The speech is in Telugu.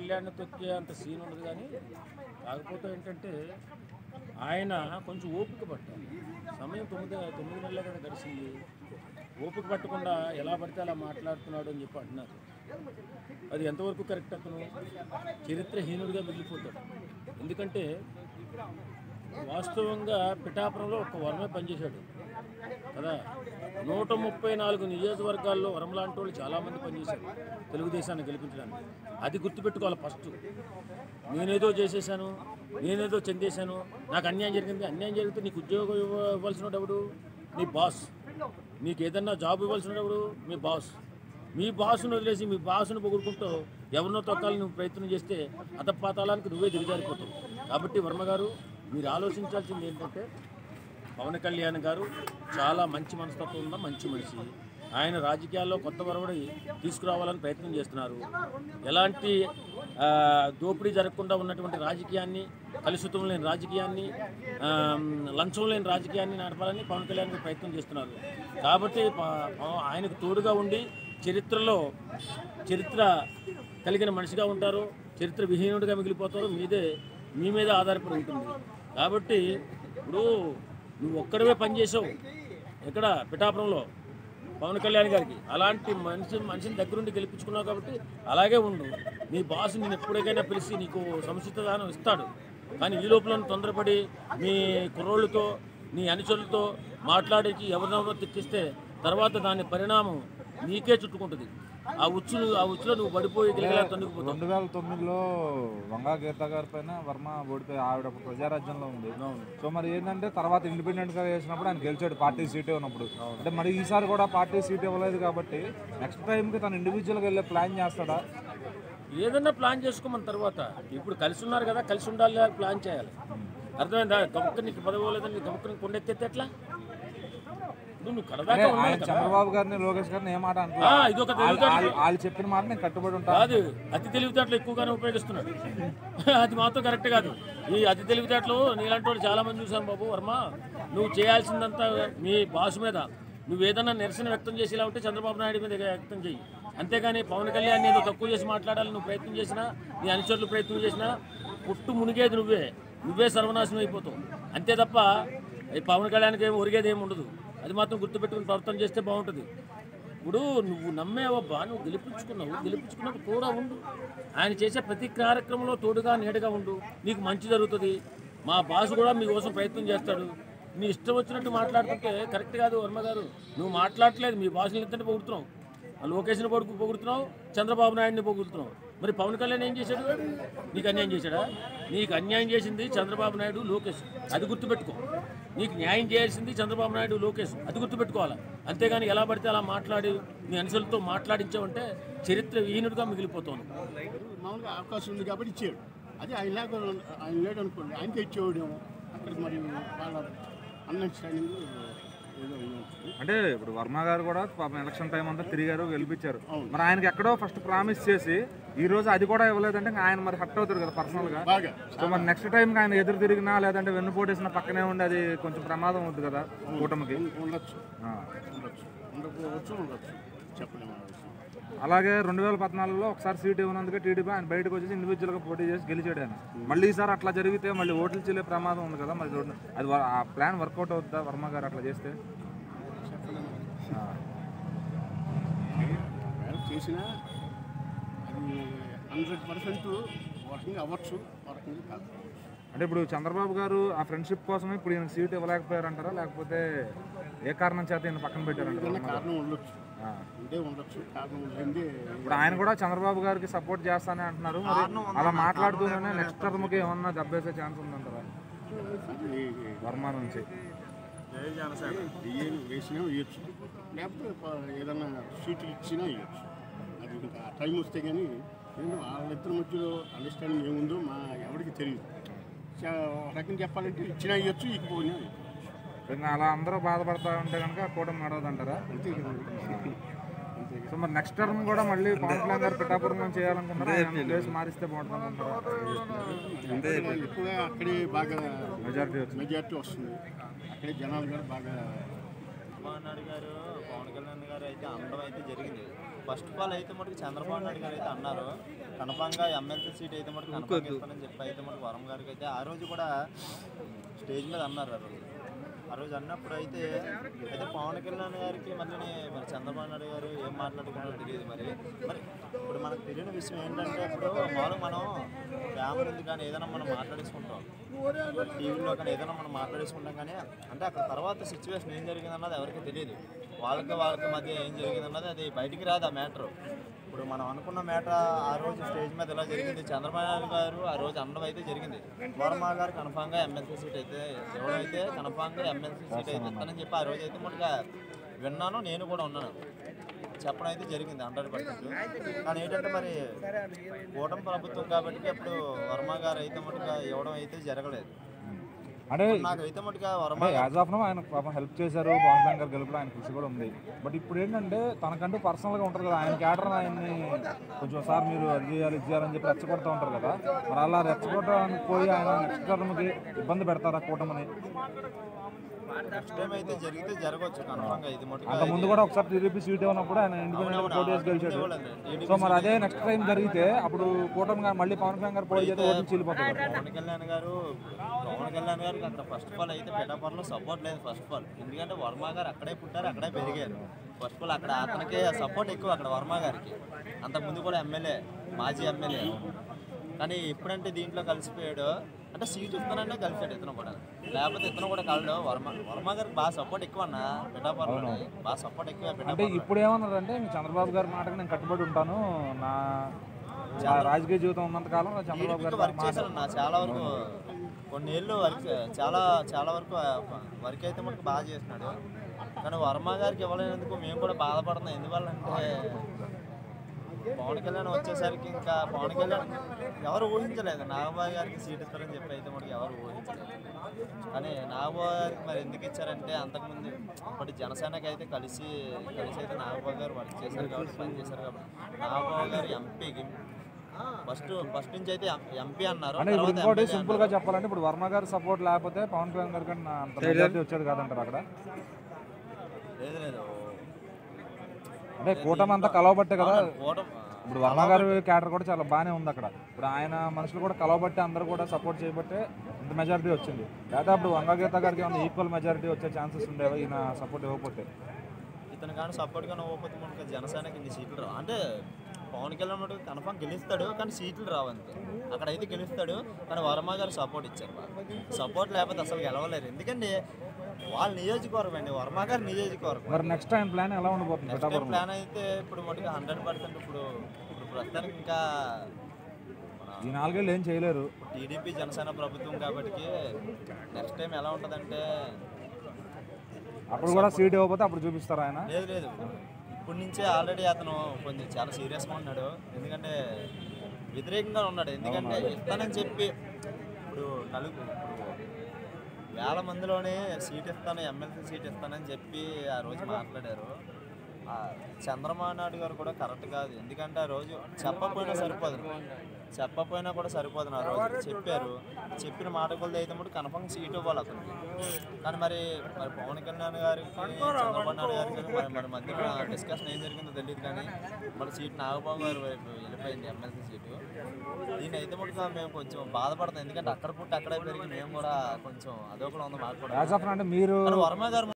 కళ్యాణ్ తొక్కే అంత సీన్ ఉండదు, కానీ కాకపోతే ఏంటంటే ఆయన కొంచెం ఓపిక పట్టాలి. సమయం 9 నెలలే కదా గడిచింది. ఓపిక పట్టకుండా ఎలా పడితే అలా మాట్లాడుతున్నాడు అని చెప్పి అంటున్నారు. అది ఎంతవరకు కరెక్ట్? అతను చరిత్రహీనుడిగా మిగిలిపోతాడు. ఎందుకంటే వాస్తవంగా పిఠాపురంలో ఒక వరమే పనిచేశాడు కదా. 134 నియోజకవర్గాల్లో వరం లాంటి వాళ్ళు చాలామంది పనిచేశారు తెలుగుదేశాన్ని గెలిపించడానికి. అది గుర్తుపెట్టుకోవాలి ఫస్ట్. నేనేదో చేసేసాను, నేనేదో చెందేశాను, నాకు అన్యాయం జరిగింది. అన్యాయం జరిగితే నీకు ఉద్యోగం ఇవ్వాల్సిన ఎవడు? నీ బాస్. నీకు ఏదన్నా జాబ్ ఇవ్వాల్సిన ఎవడు? మీ బాస్. మీ బాసును వదిలేసి మీ బాసును పొగుడుకుంటూ ఎవరినో తొక్కాలని నువ్వు ప్రయత్నం చేస్తే అతపాతాళానికి నువ్వే దిగజారిపోతావు. కాబట్టి వర్మ గారు, మీరు ఆలోచించాల్సింది ఏంటంటే, పవన్ కళ్యాణ్ గారు చాలా మంచి మనస్తత్వం ఉన్న మంచి మనిషి. ఆయన రాజకీయాల్లో కొత్త వరవడి తీసుకురావాలని ప్రయత్నం చేస్తున్నారు. ఎలాంటి దోపిడీ జరగకుండా ఉన్నటువంటి రాజకీయాన్ని, కలుషితం లేని రాజకీయాన్ని, లంచం లేని రాజకీయాన్ని నడపాలని పవన్ కళ్యాణ్ గారు ప్రయత్నం చేస్తున్నారు. కాబట్టి ఆయనకు తోడుగా ఉండి చరిత్ర కలిగిన మనిషిగా ఉంటారు, చరిత్ర విహీనుడిగా మిగిలిపోతారు. మీ మీద ఆధారపడి ఉంటుంది. కాబట్టి ఇప్పుడు నువ్వు ఒక్కడవే పనిచేసావు ఎక్కడ పిఠాపురంలో పవన్ కళ్యాణ్ గారికి. అలాంటి మనిషిని దగ్గరుండి గెలిపించుకున్నావు కాబట్టి అలాగే ఉండు. నీ బాస్ నేను ఎప్పటికైనా పిలిచి నీకు సముచిత దానం ఇస్తాడు. కానీ ఈ లోపల తొందరపడి మీ కుర్రోళ్ళతో, నీ అనుచరులతో మాట్లాడేకి ఎవరినెవరో తెచ్చిస్తే తర్వాత దాని పరిణామం నీకే చుట్టుకుంటుంది. ఆ ఉచ్చులో నువ్వు పడిపోయి తొందరపోతావు. 2009లో వంగా గీత గారి పైన వర్మ ఓడిపోయి ఆవిడ ప్రజారాజ్యంలో ఉంది. సో మరి ఏంటంటే తర్వాత ఇండిపెండెంట్గా చేసినప్పుడు ఆయన గెలిచాడు, పార్టీ సీటే ఉన్నప్పుడు. అంటే మరి ఈసారి కూడా పార్టీ సీట్ ఇవ్వలేదు కాబట్టి నెక్స్ట్ టైంకి తను ఇండివిజువల్గా వెళ్ళే ప్లాన్ చేస్తాడా? ఏదన్నా ప్లాన్ చేసుకోమని తర్వాత. ఇప్పుడు కలిసి ఉన్నారు కదా, కలిసి ఉండాలి, ప్లాన్ చేయాలి. అర్థమైందా? గబుక్క నీకు పదవి లేదని గబుక్కని కొండెత్తే ఎట్లా? చంద్రబాబు గారిని, లోకేష్ గారిని ఏ మాట వాళ్ళు చెప్పిన మాట నేను కట్టుబడి ఉంటాను. కాదు, అతి తెలివితేటలు ఎక్కువగానే ఉపయోగిస్తున్నాడు. అది మాత్రం కరెక్ట్ కాదు. ఈ అతి తెలివితేటలు నీలాంటి వాళ్ళు చాలా మంది చూశాను బాబు వర్మ. నువ్వు చేయాల్సిందంతా మీ బాస్ మీద నువ్వు ఏదన్నా నిరసన వ్యక్తం చేసేలా ఉంటే చంద్రబాబు నాయుడు మీద వ్యక్తం చెయ్యి. అంతేగాని పవన్ కళ్యాణ్ ఏదో తక్కువ చేసి మాట్లాడాలని నువ్వు ప్రయత్నం చేసినా, నీ అనుచరులు ప్రయత్నం చేసినా పుట్టు మునిగేది నువ్వే సర్వనాశనం అయిపోతావు. అంతే తప్ప పవన్ కళ్యాణ్కి ఏమి ఒరిగేది ఏమి ఉండదు. అది మాత్రం గుర్తుపెట్టుకుని ప్రవర్తన చేస్తే బాగుంటుంది. ఇప్పుడు నువ్వు నమ్మేవబ్బా, నువ్వు గెలిపించుకున్నప్పుడు కూడా ఉండు. ఆయన చేసే ప్రతి కార్యక్రమంలో తోడుగా నీడగా ఉండు. నీకు మంచి జరుగుతుంది. మా బాస్ కూడా మీకోసం ప్రయత్నం చేస్తాడు. నీ ఇష్టం వచ్చినట్టు మాట్లాడుతుంటే కరెక్ట్ కాదు వర్మ గారు. నువ్వు మాట్లాడట్లేదు, మీ బాసుని ఎంతంటే పొగుడుతున్నావు. లోకేష్ని పొగుడుతున్నావు, చంద్రబాబు నాయుడిని పొగుడుతున్నావు. మరి పవన్ కళ్యాణ్ ఏం చేశాడు? నీకు అన్యాయం చేశాడా? నీకు అన్యాయం చేసింది చంద్రబాబు నాయుడు, లోకేష్. అది గుర్తుపెట్టుకో. నీకు న్యాయం చేయాల్సింది చంద్రబాబు నాయుడు, లోకేష్. అది గుర్తుపెట్టుకోవాలి. అంతేగాని ఎలా పడితే అలా మాట్లాడి నీ అనుసరులతో మాట్లాడించావంటే చరిత్ర విహీనుడిగా మిగిలిపోతాను. మామూలుగా అవకాశం ఉంది కాబట్టి ఇచ్చాడు. అది ఆయన లేడు అనుకోండి, ఆయనకే ఇచ్చేవాడేమో. అక్కడ మరి వాళ్ళ అండర్స్టాండింగ్ ఏదో అంటే ఇప్పుడు వర్మ గారు కూడా ఎలక్షన్ టైం అంతా తిరిగారు, గెలిపించారు. మరి ఆయనకి ఎక్కడో ఫస్ట్ ప్రామిస్ చేసి ఈ రోజు అది కూడా ఇవ్వలేదంటే ఆయన మరి హర్ట్ అవుతారు కదా పర్సనల్గా. సో మరి నెక్స్ట్ టైం ఆయన ఎదురు తిరిగినా లేదంటే వెన్నుపోటేసిన పక్కనే ఉండి అది కొంచెం ప్రమాదం అవుతుంది కదా కూటమికి. ఉండొచ్చు, చెప్పలేము. అలాగే 2014లో ఒకసారి సీట్ ఇవ్వనందుకే టీడీపీ ఆయన బయటకు వచ్చేసి ఇండివిజువల్గా పోటీ చేసి గెలిచాడు ఆయన. మళ్ళీ ఈసారి అట్లా జరిగితే మళ్ళీ ఓట్లు చెల్లే ప్రమాదం ఉంది కదా. మరి అది ఆ ప్లాన్ వర్కౌట్ అవుతుందా వర్మ గారు అట్లా చేస్తే? చేసినా అది 100% వర్కింగ్ అవ్వచ్చు, వర్కింగ్ కాదు. అంటే ఇప్పుడు చంద్రబాబు గారు ఆ ఫ్రెండ్షిప్ కోసమే ఇప్పుడు ఈయన సీట్ ఇవ్వలేకపోయారంటారా, లేకపోతే ఏ కారణం చేత ఈయన పక్కన పెట్టారంటారా? కారణం ఉండొచ్చు, ఇప్పుడు ఆయన కూడా చంద్రబాబు గారికి సపోర్ట్ చేస్తానే అంటున్నారు. మరి అలా మాట్లాడుతూనే నెక్స్ట్ టర్మ్కి ఏమన్నా దెబ్బేసే ఛాన్స్ ఉందంటారా వర్మ నుంచి? వేసినా ఇవ్వచ్చు, లేకపోతే ఏదన్నా సీట్లు ఇచ్చినా ఇవ్వచ్చు. అది ఇంకా టైం వస్తే కానీ వాళ్ళిద్దరి మధ్యలో అండర్స్టాండింగ్ ఏముందో ఎవరికి తెలియదు. రకం చెప్పాలంటే ఇచ్చినా ఇవ్వచ్చు, ఇకపోయినా ఇంకా అలా అందరూ బాధపడతా ఉంటే కనుక కూటమి నడవదంటారా? అంతే కదండి. సో మరి నెక్స్ట్ టర్మ్ కూడా మళ్ళీ పవన్ కళ్యాణ్ గారు పిఠాపురం చేయాలనుకుంటారా, ప్లేస్ మారిస్తే బాగుంటుంది అంటారా? ఎక్కువగా అక్కడే బాగా మెజారిటీ వస్తుంది. అక్కడే జనాలు కూడా బాగా చంద్రబాబు నాయుడు గారు, పవన్ కళ్యాణ్ గారు అయితే అందడం అయితే జరిగింది. ఫస్ట్ ఆఫ్ ఆల్ అయితే మటుకు చంద్రబాబు నాయుడు గారు అయితే అన్నారు కన్ఫామ్గా ఎమ్మెల్సీ సీట్ అయితే మటుకు కన్ఫామ్ ఇస్తానని చెప్పి అయితే మటుకు వరం గారికి అయితే ఆ రోజు కూడా స్టేజ్ మీద అన్నారు. ఆ రోజు అన్నప్పుడు అయితే పవన్ కళ్యాణ్ గారికి మళ్ళీ మరి చంద్రబాబు నాయుడు గారు ఏం మాట్లాడుకున్నారో తెలియదు. మరి ఇప్పుడు మనకు తెలియని విషయం ఏంటంటే ఇప్పుడు మామూలుగా మనం ఫ్యామిలీ కానీ ఏదైనా మనం మాట్లాడేసుకుంటాం, టీవీలో కానీ ఏదైనా మనం మాట్లాడేసుకుంటాం, కానీ అంటే అక్కడ తర్వాత సిచ్యువేషన్ ఏం జరిగింది అన్నది ఎవరికి తెలియదు. వాళ్ళకి మధ్య ఏం జరిగింది అన్నది అది బయటికి రాదు ఆ మ్యాటర్. ఇప్పుడు మనం అనుకున్న మ్యాటర్ ఆ రోజు స్టేజ్ మీద ఇలా జరిగింది, చంద్రబాబు నాయుడు గారు ఆ రోజు అనడం అయితే జరిగింది. వర్మ గారు కన్ఫామ్గా ఎమ్మెల్సీ సీట్ అయితే ఎవరైతే కన్ఫామ్గా ఎమ్మెల్సీ సీట్ అయితే ఇస్తానని చెప్పి ఆ రోజు అయితే మనగా విన్నాను, నేను కూడా ఉన్నాను, చెప్పడం అయితే జరిగింది 100%. కానీ ఏంటంటే మరి కూటమి ప్రభుత్వం కాబట్టి అప్పుడు వర్మ గారు అయితే మటుగా ఇవ్వడం అయితే జరగలేదు. అంటే నాకైతే మటుగా వర్మ యాజ్ ఆఫ్ నో ఆయన పాపం హెల్ప్ చేశారు, పవన్ కళ్యాణ్ గారు గెలుపులో ఆయన కృషి కూడా ఉంది. బట్ ఇప్పుడు ఏంటంటే తనకంటూ పర్సనల్గా ఉంటుంది కదా, ఆయన క్యాటర్ ఆయన్ని కొంచెం సార్ మీరు అది చేయాలి ఇది చేయాలని చెప్పి రెచ్చగొడుతూ ఉంటారు కదా, మరి అలా రెచ్చగొట్టడానికి పోయి ఆయన నెక్స్ట్ టర్మ్కి ఇబ్బంది పెడతారా కూటమిని? నెక్స్ట్ టైం అయితే జరిగితే జరగవచ్చు కన్ఫామ్గా. ఇది మటుగా అంత ముందు కూడా ఒకసారి టీడీపీ సీట్ ఉన్నప్పుడు ఆయన ఇండిపెండెంట్ పోటీ చేసి గెలిచాడు. సో మరి అదే నెక్స్ట్ టైం జరిగితే అప్పుడు కూటమి గారు మళ్ళీ పవన్ కళ్యాణ్ గారు పోటీ చేస్తే ఓట్లు చీలిపోతారు. పవన్ కళ్యాణ్ గారికి అక్కడ ఫస్ట్ ఆఫ్ ఆల్ అయితే పిఠాపురంలో సపోర్ట్ లేదు ఫస్ట్ ఆఫ్ ఆల్. ఎందుకంటే వర్మ గారు అక్కడే పుట్టారు, అక్కడే పెరిగారు. ఫస్ట్ ఆఫ్ ఆల్ అక్కడ అతనికి సపోర్ట్ ఎక్కువ అక్కడ వర్మ గారికి. అంతకుముందు కూడా ఎమ్మెల్యే, మాజీ ఎమ్మెల్యే. కానీ ఎప్పుడంటే దీంట్లో కలిసిపోయాడు అంటే సీట్ ఇస్తానంటే కలిసాడు ఇతను కూడా, లేకపోతే ఇతను కూడా కలడు. వర్మ గారికి బాగా సపోర్ట్ ఎక్కువ అన్న పిఠాపురంలో, బాగా సపోర్ట్ ఎక్కువ. అంటే ఇప్పుడు ఏమన్నారంటే మీ చంద్రబాబు గారి మాటకి నేను కట్టుబడి ఉంటాను, నా రాజకీయ జీవితం ఉన్నంత కాలం చంద్రబాబు గారు వర్క్ చేశాను నా చాలా వరకు కొన్ని ఏళ్ళు వర్క్ చాలా వరకు వర్క్ అయితే మనకు బాగా చేస్తున్నాడు. కానీ వర్మ గారికి ఇవ్వలేనందుకు మేము కూడా బాధపడుతున్నాం. ఎందువల్లంటే పవన్ కళ్యాణ్ వచ్చేసరికి ఇంకా పవన్ కళ్యాణ్ ఎవరు ఊహించలేదు నాగబాబు గారికి సీట్ ఇస్తారని చెప్పి అయితే మనకి ఎవరు ఊహించలేదు. కానీ నాగబాబు గారికి మరి ఎందుకు ఇచ్చారంటే అంతకుముందు ఇప్పటి జనసేనకి అయితే కలిసి అయితే నాగబాబు గారు వర్క్ చేశారు కాబట్టి, పనిచేశారు కాబట్టి. నాగబాబు గారు ఎంపీకి ఫస్ట్ నుంచి అయితే ఎంపీ అన్నారు. ఇంకోటి సింపుల్ గా చెప్పాలంటే ఇప్పుడు వర్మ గారు సపోర్ట్ లేకపోతే పవన్ కళ్యాణ్ గారి కన్నా అంత మెజారిటీ వచ్చేది కాదంటారు అక్కడ. లేదు అంటే కూటమి అంతా కలవబట్టే కదా. ఇప్పుడు వర్మ గారి క్యాటర్ కూడా చాలా బాగానే ఉంది అక్కడ. ఇప్పుడు ఆయన మనుషులు కూడా కలవబట్టి అందరూ కూడా సపోర్ట్ చేయబట్టే ఇంత మెజారిటీ వచ్చింది. లేదా అప్పుడు వంగగీత గారికి ఏమైనా ఈక్వల్ మెజారిటీ వచ్చే ఛాన్సెస్ ఉండేవా ఈయన సపోర్ట్ ఇవ్వకపోతే? ఇతను కానీ సపోర్ట్గా ఇవ్వకపోతే మనకి జనసేనకి ఇన్ని సీట్లు రావు. అంటే పవన్ కళ్యాణ్ కన్ఫామ్ గెలుస్తాడు కానీ సీట్లు రావంతే. అక్కడైతే గెలుస్తాడు కానీ వర్మ గారు సపోర్ట్ ఇచ్చారు. సపోర్ట్ లేకపోతే అసలు గెలవలేరు. ఎందుకంటే వాళ్ళ నియోజకవర్గం అండి, వర్మ గారి నియోజకవర్గం. మరి నెక్స్ట్ టైం ప్లాన్ ఎలా ఉండబోతుంది? నెక్స్ట్ టైం ప్లాన్ అయితే ఇప్పుడు మటుకు 100% ఇప్పుడు ప్రస్తుతానికి ఇంకా ఈ 4 ఏళ్ళు ఏం చేయలేరు. టీడీపీ జనసేన ప్రభుత్వం కాబట్టి నెక్స్ట్ టైం ఎలా ఉంటుందంటే అప్పుడు కూడా సీట్ ఇవ్వకపోతే అప్పుడు చూపిస్తారు ఆయన. లేదు ఇప్పటి నుంచే ఆల్రెడీ అతను కొంచెం చాలా సీరియస్గా ఉన్నాడు. ఎందుకంటే వ్యతిరేకంగా ఉన్నాడు. ఎందుకంటే ఇస్తానని చెప్పి ఇప్పుడు వేల మందిలోనే సీట్ ఇస్తాను, ఎమ్మెల్సీ సీట్ ఇస్తానని చెప్పి ఆ రోజు మాట్లాడారు. చంద్రబాబు నాయుడు గారు కూడా కరెక్ట్ కాదు. ఎందుకంటే ఆ రోజు చెప్పకపోయినా కూడా సరిపోదు. ఆ రోజు చెప్పారు, చెప్పిన మాట కొలది అయితే మటు కన్ఫర్మ్ సీట్ ఇవ్వాలి అతనికి. కానీ మరి పవన్ కళ్యాణ్ గారికి చంద్రబాబు నాయుడు గారికి మరి మధ్య డిస్కషన్ ఏం జరిగిందో తెలియదు. కానీ మరి సీట్ నాగబాబు గారు వైపు వెళ్ళిపోయింది ఎమ్మెల్సీ సీటు. దీని అయితే మటుగా మేము కొంచెం బాధపడతాం. ఎందుకంటే అక్కడ పుట్టి అక్కడే పెరిగి మేము కూడా కొంచెం అదొకటి ఉంది మాకు కూడా. వర్మ గారు